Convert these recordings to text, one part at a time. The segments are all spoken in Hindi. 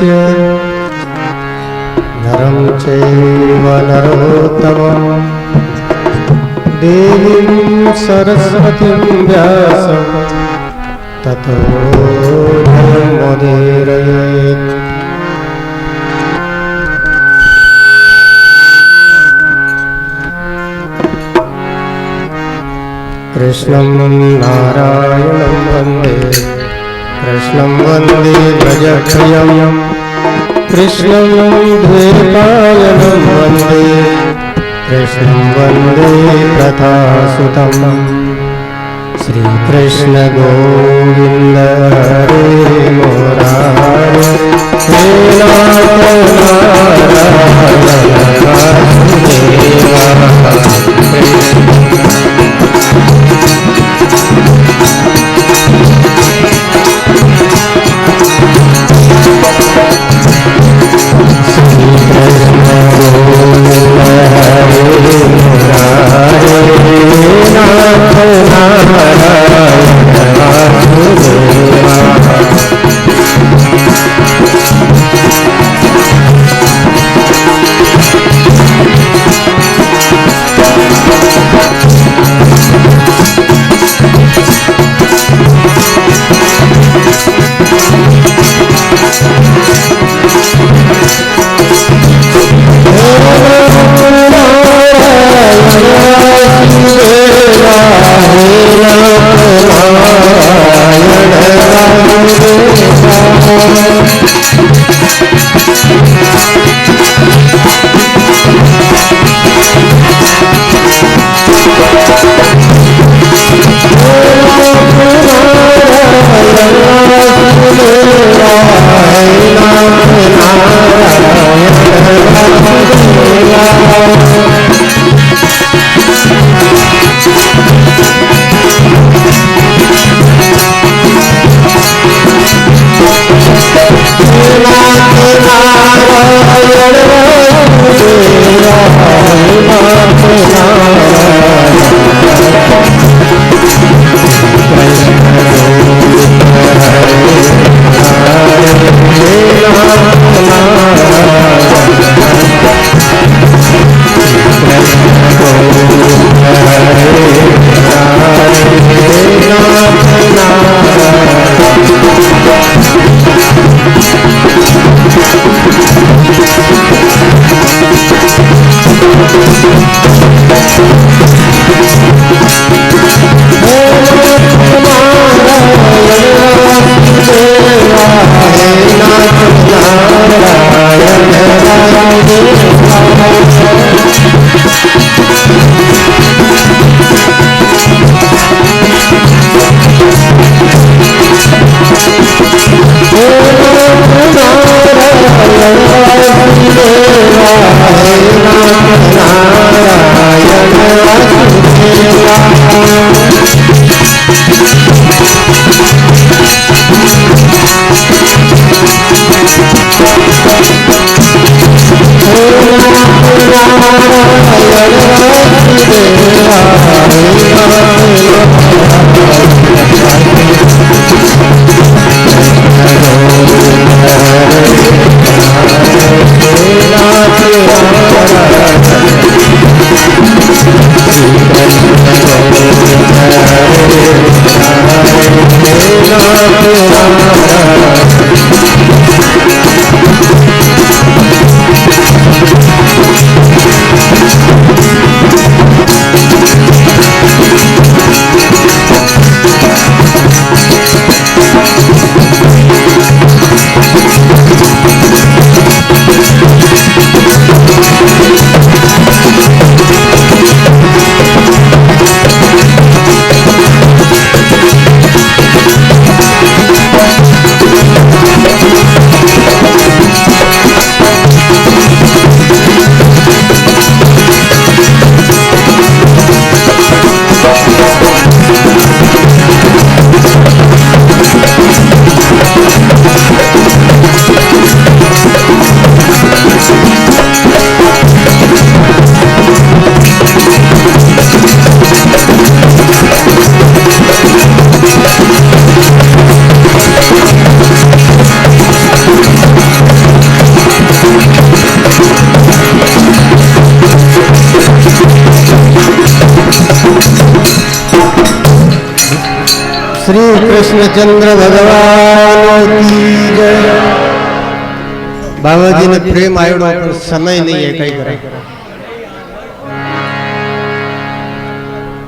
देवस्य नरं चैव नरोत्तमं देवीं सरस्वतीं व्यासं ततो जयमुदीरयेत्। कृष्णं नारायणं वन्दे कृष्णं वन्दे व्रजप्रियं कृष्णं द्वैपायनं वन्दे कृष्णं वन्दे प्रथासुतं। श्रीकृष्ण गोविन्द हरे मुरारे हे नाथ कृष्णचंद्र भगवान की जय। बाबा जी ने प्रेम आयोडो पर समय नहीं है कई करे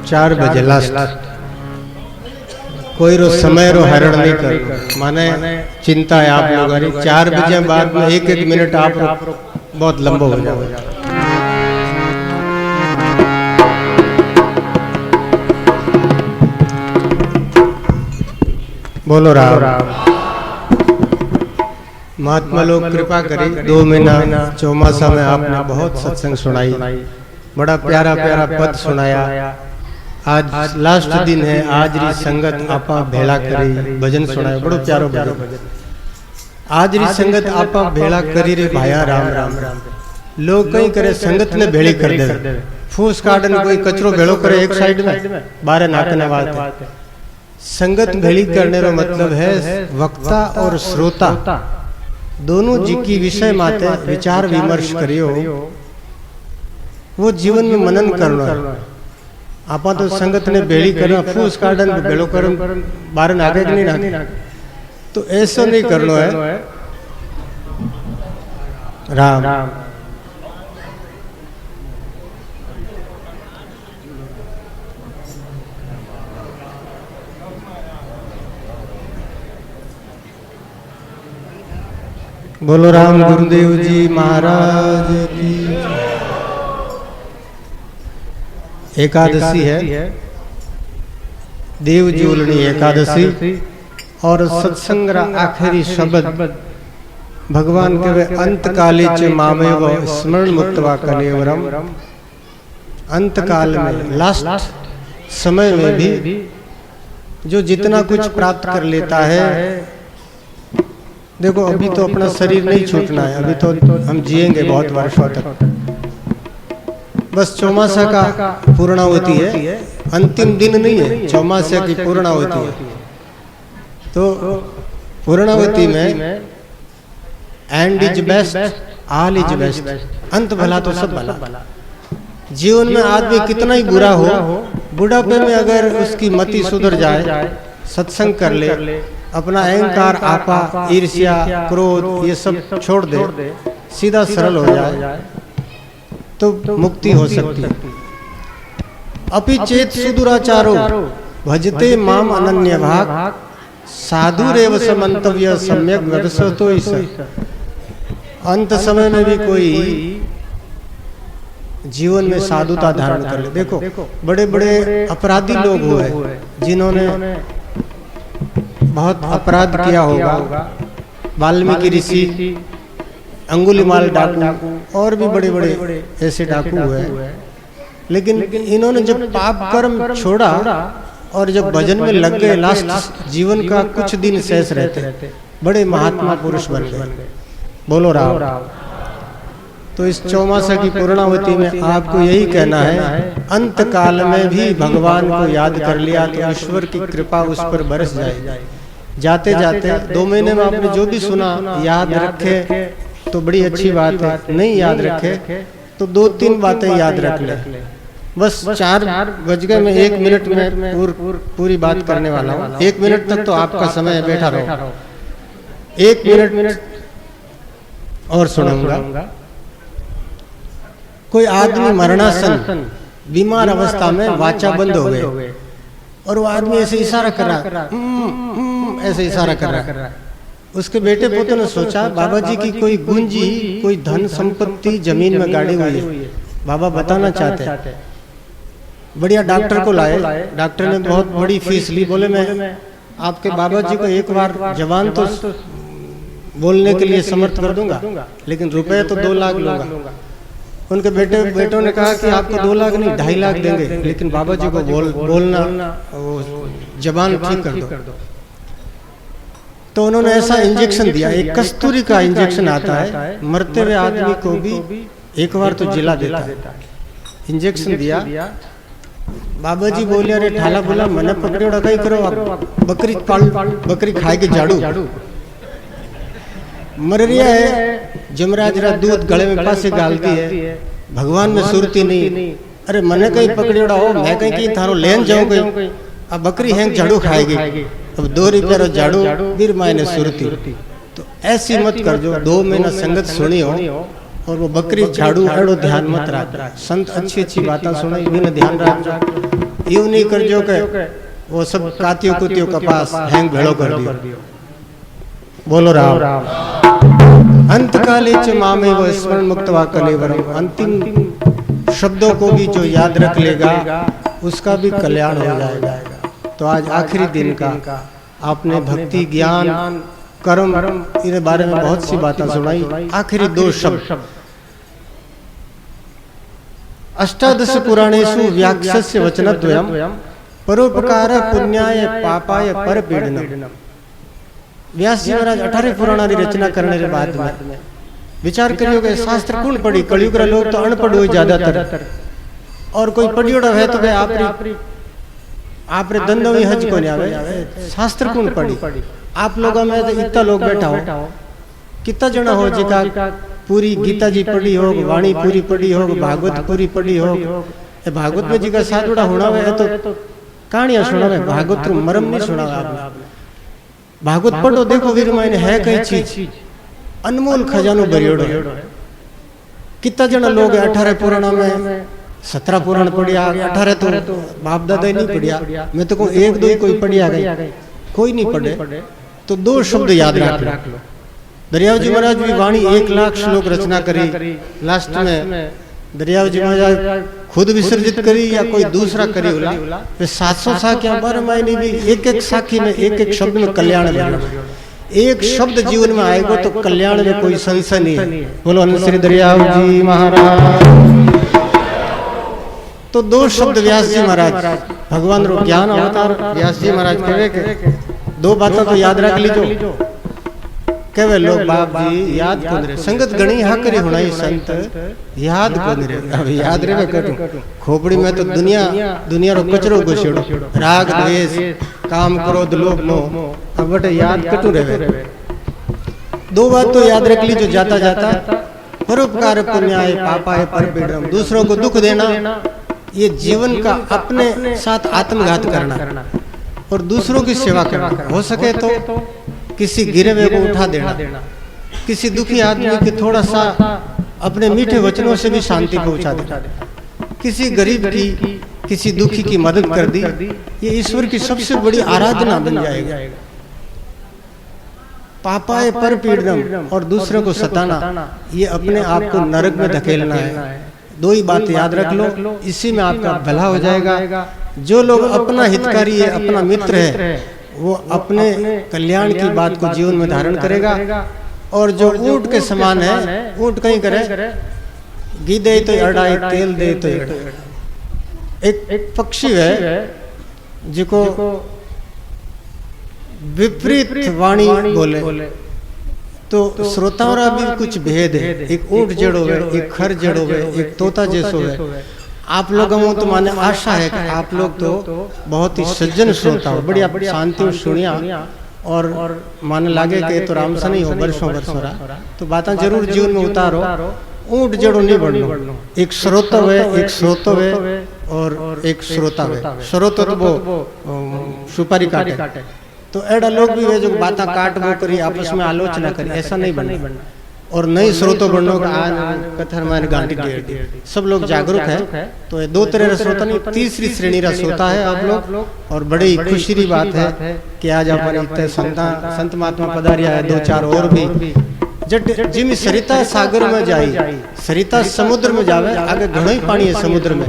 4 बजे लास्ट कोई रो समय रो हरण नहीं कर माने चिंता है आप लोगों की 4 बजे बाद में 1-1 मिनट आप बहुत लंबा हो जाएगा। बोलो राम राम। महात्मा लोग कृपा करें 2 महीना चौमासा में आपने बहुत सत्संग सुनाई, बड़ा प्यारा प्यारा पद सुनाया। आज लास्ट दिन है, आज री संगत आपा भेड़ा करी भजन सुनाया, बड़ो प्यारो भजन। आज री संगत आपा भेड़ा करी रे भाया राम राम। लोग कहीं करे संगत ने भेड़ी कर दे, फूस काटन कोई कचरो भेड़ो करे एक साइड में, बारे नाकने बात। संगत भेड़ी करने रो मतलब है वक्ता और श्रोता दोनों जी की विषय माते विचार विमर्श करियो, वो जीवन में मनन करना। आपा तो संगत ने भेड़ी करना, फूस काटन भेड़ो कर बारे नाके नहीं नाके, तो ऐसा नहीं करना है। राम राम। बोलो राम गुरुदेव जी महाराज की। एकादशी है, देव जुलनी एकादशी, और सत्संग आखिरी शब्द भगवान के अंत काले च मामेव स्मरण मुक्तवा कलेवरम। अंत काल में लास्ट समय में भी जो जितना कुछ प्राप्त कर लेता है, देखो अभी तो अपना शरीर नहीं छूटना है, अभी तो हम जिएंगे बहुत वर्षों तक। बस चौमासा का पूर्णाहुति है, अंतिम दिन नहीं है, चौमासा की पूर्णाहुति है। तो पूर्णाहुति में and is best, all is best, अंत भला तो सब भला। जीवन में आदमी कितना ही बुरा हो, बुढ़ापे में अगर उसकी मति सुधर जाए, सत्संग कर ले, अपना अहंकार आपा ईर्ष्या क्रोध ये सब छोड़ दे, सीधा सरल हो जाए, तो मुक्ति हो सकती है। अपि चेत सुदुराचारो भजते माम अनन्य भाग, साधु रेव समंतव्य सम्यक व्यवसतो। अंत समय में भी कोई जीवन में साधुता धारण कर ले। देखो बड़े बड़े अपराधी लोग हुए जिन्होंने बहुत अपराध किया होगा, वाल्मीकि ऋषि, अंगुलीमाल डाकू, और भी बड़े बड़े ऐसे डाकू हुए। लेकिन इन्होंने जब पाप कर्म छोड़ा और जब भजन में लग गए, लास्ट जीवन का कुछ दिन शेष रहते, बड़े महात्मा पुरुष बन गए। बोलो राम। तो इस चौमासा की पूर्णाहुति में आपको यही कहना है, अंत काल में भी भगवान को याद कर लिया तो ईश्वर की कृपा उस पर बरस जाए। जाते जाते 2 महीने में आपने जो भी सुना याद रखे तो बड़ी अच्छी बात है, नहीं याद रखे तो 2-3 बातें याद रख ले। बस 4 बज गए, मैं 1 मिनट में पूरी बात करने वाला हूँ। 1 मिनट तक तो आपका समय है, बैठा रहो। 1 मिनट और सुनाऊंगा। कोई आदमी मरणासन बीमार अवस्था में वाचा बंद हो गए, और वो आदमी ऐसे इशारा कर रहा, ऐसे इशारा कर रहा। उसके बेटे पोते ने सोचा बाबा जी की कोई गुंजी, कोई धन संपत्ति जमीन में गाड़ी हुई है, बाबा बताना चाहते हैं। बढ़िया डॉक्टर को लाए, डॉक्टर ने बहुत बड़ी फीस ली। बोले मैं आपके बाबा जी को एक बार जवान तो बोलने के लिए समर्थ कर दूंगा, लेकिन रुपए तो 2 लाख लूंगा। उनके बेटों ने कहा कि आपको 2 लाख नहीं 2.5 लाख देंगे, लेकिन बाबा जी को बोलना जबान ठीक कर दो। तो उन्होंने ऐसा इंजेक्शन दिया, एक कस्तूरी का इंजेक्शन आता है, मरते हुए आदमी को भी एक बार तो जिला देता है। इंजेक्शन दिया, बाबा जी बोले अरे ठाला बोला मने पकड़ो कई करो, बकरी खाएगी झाड़ू, मर रहा है। जमराज रा दूध गले में पासे गालती है, भगवान में सुरती नहीं। अरे मने कहीं पकड़ोड़ा हो, मैं कहीं थारो लेन जाऊं कहीं, अब बकरी हैंग झाड़ू खाएगी। अब 2 रुपया रो झाड़ू बीर मायने सुरती। तो ऐसी मत कर जो 2 महीना संगत सुनी हो और वो बकरी झाड़ू एड़ो ध्यान मत रख। संत अच्छी अच्छी बातें सुनाई बिना ध्यान रख। यूं नहीं कर जो के वो सब कातियों कुतियों कपास हैंग भेड़ो कर दियो। बोलो राम। अंत काले च मामे व स्मरण मुक्तवा कलेवरम। अंतिम शब्दों को भी जो याद रख लेगा उसका भी कल्याण हो जाएगा। तो आज आखिरी दिन का आपने भक्ति ज्ञान कर्म इनके बारे में बहुत सी बातें सुनाई। आखिरी 2 शब्द अष्टादश पुराणेषु व्याख्यस्य वचनद्वयम् परोपकार पुण्याय पापाय परपीडनम्। व्यास जी महाराज 18 पुराणा की रचना करने के बाद में विचार करियो कि शास्त्र कौन पढ़ी। कलयुग लोग तो अनपढ़ हो ज्यादातर, और कोई पढ़ियोड़ा है तो आपरे दंडों में हज को नहीं आवे। शास्त्र कौन पढ़ी। आप लोगों में तो इतना लोग बैठा हो, कितना जना हो जिका पूरी गीता जी पढ़ी हो, वाणी पूरी पढ़ी हो, भागवत पूरी पढ़ी हो। भागवत में जिका साधुड़ा होना है तो कहानियां सुना है, भागवत मरम नहीं सुना आपने। भागवत पढ़ो देखो वीर मायने है कई चीज अनमोल खजानो भरियोड़ो है। कितना जना लोग 18 पुराणा में 17 पुराण पढ़िया, 18 तो बाप दादा ही नहीं पढ़िया। मैं तो कहूँ 1-2 ही कोई पढ़िया गई, कोई नहीं पढ़े। तो 2 शब्द याद रख लो। दरियाव जी महाराज भी वाणी 1 लाख श्लोक रचना करी। लास्ट में दरियाव जी महाराज खुद विसर्जित करी या कोई दूसरा करी होला। वे 700 साखियां 12 महीने भी एक साखी में एक शब्द में कल्याण है। एक शब्द जीवन में आएगा तो कल्याण में कोई संशय नहीं है। बोलो श्री दरियाव जी महाराज। तो 2 शब्द व्यास जी महाराज भगवान रो ज्ञान अवतार व्यास जी महाराज कहे के 2 बातें तो याद रख लीजो। कहे लोग बाप जी याद कौन रे, संगत गणी हा करी होना ही संत याद कौन रे। अब याद रे कटू खोपड़ी में तो दुनिया रो कचरो घुसेड़ो, राग द्वेष काम क्रोध लोभ मोह। अब बटे याद कटू रे। 2 बात तो याद रख लीजो जाता जाता। परोपकार पुण्याय पापाय परपीडनम्। दूसरों को दुख देना ये जीवन का अपने साथ आत्मघात करना और दूसरों की सेवा करना। हो सके तो किसी गिरे हुए को उठा देना, किसी दुखी आदमी के थोड़ा सा अपने मीठे वचनों से भी शांति पहुंचा देना, किसी गरीब की किसी दुखी की मदद कर दी। ये ईश्वर की सबसे बड़ी आराधना बन जाएगा। पापाय परपीडनम् और दूसरों को सताना ये अपने आप को नरक में धकेलना है। 2 ही बात याद रख लो, इसी में आपका भला हो जाएगा। जो लोग अपना हितकारी है, अपना मित्र है, वो अपने कल्याण की बात को जीवन में धारण करेगा। और जो ऊंट के समान है, ऊंट कहीं करे घी दे तो अड़ाई, तेल दे तो एक पक्षी है जिको विपरीत वाणी बोले तो श्रोताओं भी कुछ भेद है। एक ऊंट जड़ो है, एक खर जड़ो है, एक तोता जैसो है। आप लोगों को तो माने आशा है कि आप लोग तो बहुत ही सज्जन श्रोता हो, बढ़िया शांति सुनिया और माने लागे कि तो राम सा नहीं हो वर्षों रहा। तो बातें जरूर जीवन में उतारो। ऊंट जड़ो नहीं बढ़नो। एक श्रोतव है, एक श्रोतव है और एक श्रोता है। श्रोता तो वो सुपारी काटे। तो एड़ा लोग भी वे जो बातें काट वो करी आपस में आलोचना करी, ऐसा नहीं बनना। और नई स्रोतों बढ़नो का आज कथन माने गांधी दी। सब लोग जागरूक है। तो ये 2 तरह का श्रोता नहीं, तीसरी श्रेणी का श्रोता है आप लोग। और बड़ी खुशी की बात है कि आज हमारे इतने संत महात्मा पधारिया है, 2-4 और भी। जट जिम सरिता सागर में जाई, सरिता समुद्र में जावे, आगे घणो ही पानी है समुद्र में।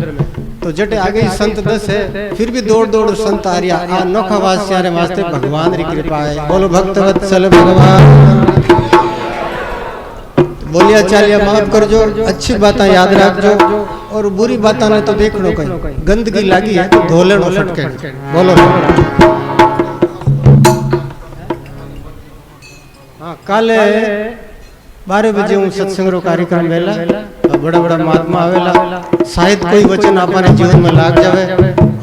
तो जटे आगे ही संत 10 है, फिर भी दौड़ संत आ रिया। आ नोखा वास्यारे वास्ते भगवान री कृपा है। बोलो भक्त वत्सल भगवान। बोलिया चालिया माफ कर जो, अच्छी बातें याद रख जो और बुरी बातें ने तो देख लो कहीं गंदगी लगी है तो धो लेनो फटके। बोलो हाँ। कल 12 बजे हूँ सत्संग रो कार्यक्रम वेला, बड़ा महात्मा आवेला। शायद कोई वचन हमारे जीवन में लाग जावे,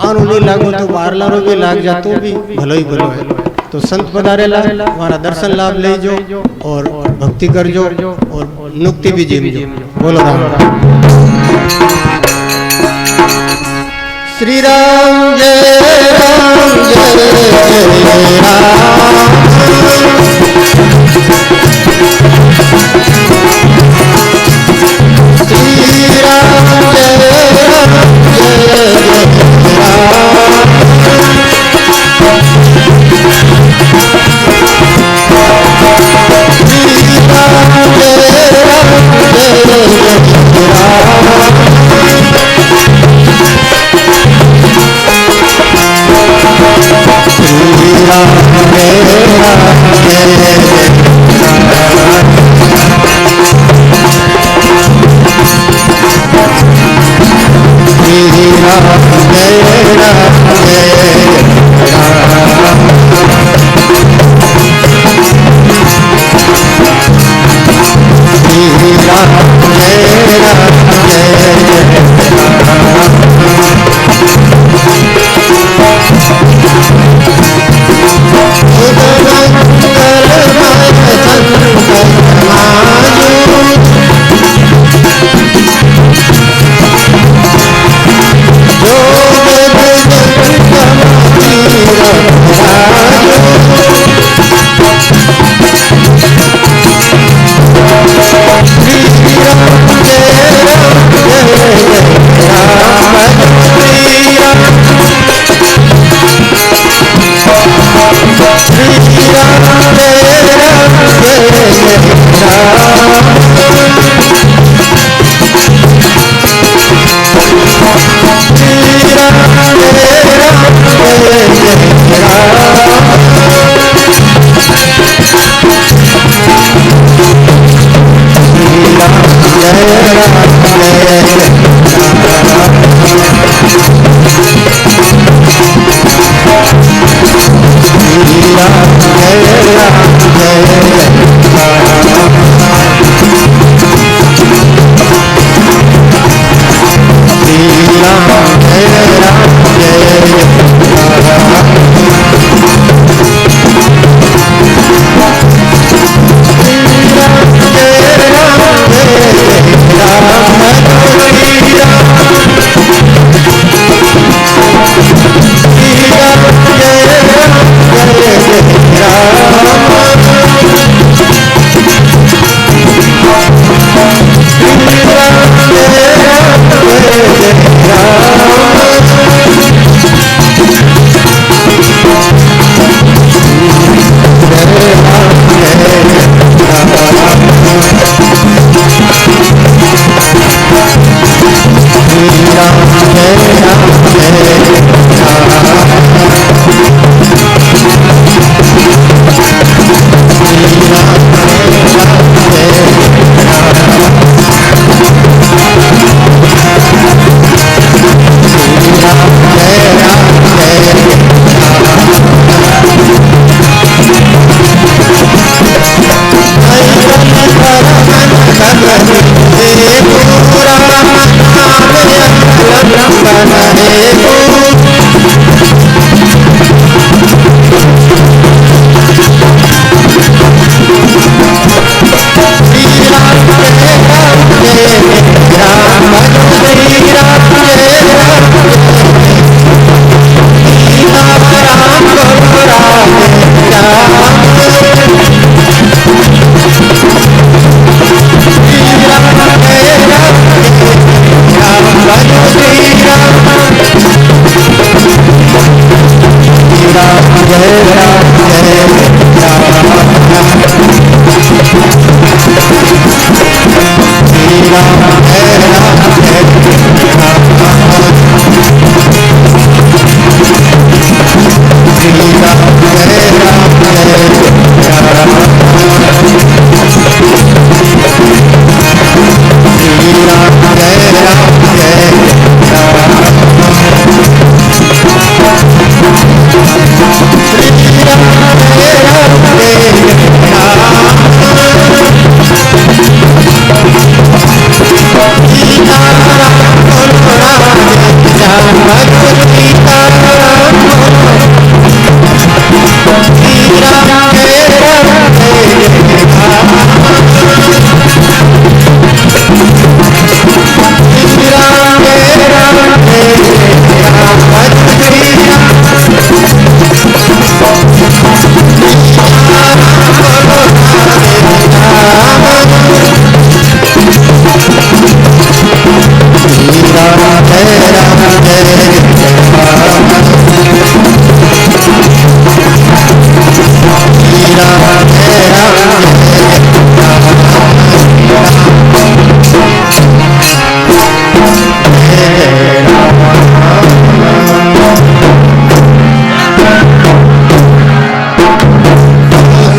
आनु नहीं लागो तो बारला रो भी लाग जा तो भी भलो ही भलो है। तो संत पधारेला, हमारा दर्शन लाभ ले जो और भक्ति कर जो और मुक्ति भी जीव जो। बोलो राम। श्री राम जय राम जय जय राम। श्री राम जय राम जय जय राम। श्री राम जय राम जय जय राम। श्री राम जय राम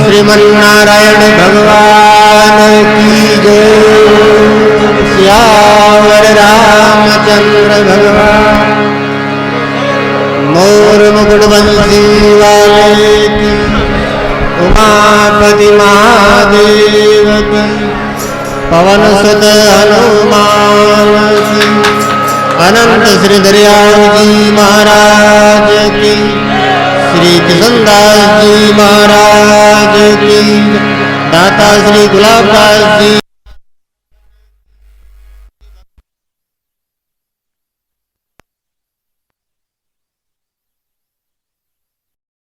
श्रीमन्नारायण भगवान की जय। सियावर रामचंद्र भगवान। मोर मुकुट बंसी वाले की। उमापति महादेव की। पवन सुत हनुमान की। अनंत श्री दरियाव जी महाराज की। श्री किशनदास जी महाराज की। दाता श्री गुलाबदास जी